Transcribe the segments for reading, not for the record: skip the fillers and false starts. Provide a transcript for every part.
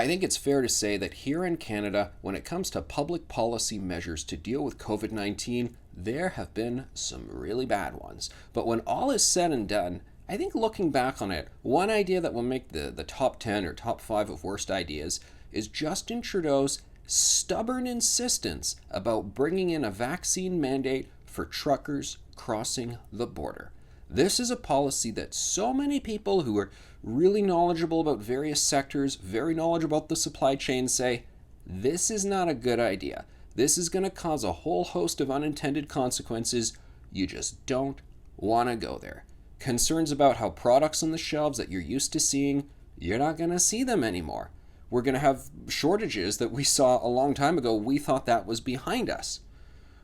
I think it's fair to say that here in Canada, when it comes to public policy measures to deal with COVID 19, there have been some really bad ones. But when all is said and done, I think looking back on it, one idea that will make the top 10 or top 5 of worst ideas is Justin Trudeau's stubborn insistence about bringing in a vaccine mandate for truckers crossing the border. This is a policy that so many people who are really knowledgeable about various sectors, very knowledgeable about the supply chain, say this is not a good idea. This is going to cause a whole host of unintended consequences. You just don't want to go there. Concerns about how products on the shelves that you're used to seeing, you're not going to see them anymore. We're going to have shortages that we saw a long time ago. We thought that was behind us.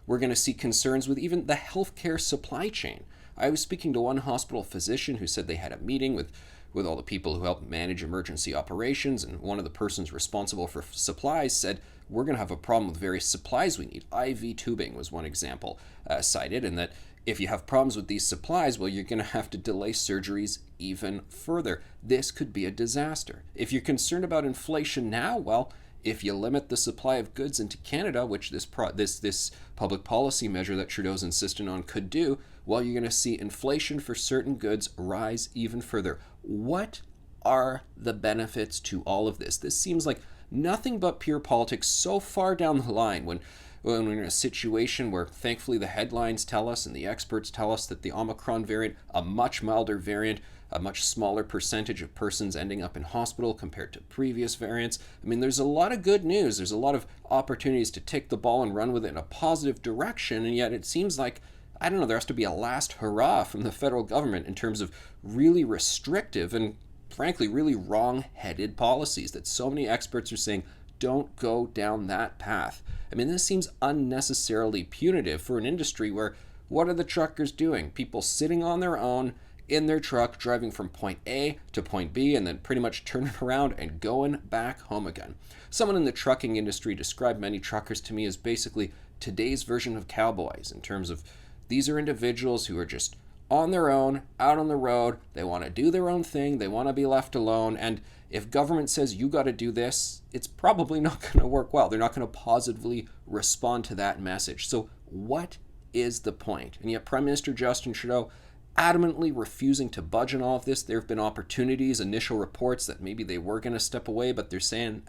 We're going to see concerns with even the healthcare supply chain. I was speaking to one hospital physician who said they had a meeting with all the people who help manage emergency operations, and one of the persons responsible for supplies said, we're going to have a problem with various supplies we need. IV tubing was one example cited, and that if you have problems with these supplies, well, you're going to have to delay surgeries even further. This could be a disaster. If you're concerned about inflation now, well, if you limit the supply of goods into Canada, which this public policy measure that Trudeau's insisting on could do, well, you're going to see inflation for certain goods rise even further. What are the benefits to all of this? This seems like nothing but pure politics so far down the line when we're in a situation where thankfully the headlines tell us and the experts tell us that the Omicron variant, a much milder variant, a much smaller percentage of persons ending up in hospital compared to previous variants. I mean, there's a lot of good news. There's a lot of opportunities to take the ball and run with it in a positive direction, and yet it seems like, I don't know, there has to be a last hurrah from the federal government in terms of really restrictive and frankly really wrong-headed policies that so many experts are saying don't go down that path. I mean, this seems unnecessarily punitive for an industry where what are the truckers doing? People sitting on their own in their truck, driving from point A to point B, and then pretty much turning around and going back home again. Someone in the trucking industry described many truckers to me as basically today's version of cowboys, in terms of these are individuals who are just on their own, out on the road. They want to do their own thing. They want to be left alone. And if government says you got to do this, it's probably not going to work well. They're not going to positively respond to that message. So what is the point? And yet Prime Minister Justin Trudeau adamantly refusing to budge on all of this. There have been opportunities, initial reports that maybe they were going to step away, but they're saying,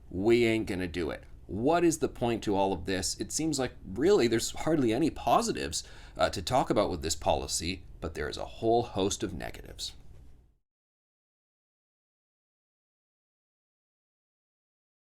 we ain't going to do it. What is the point to all of this? It seems like really there's hardly any positives to talk about with this policy, but there is a whole host of negatives.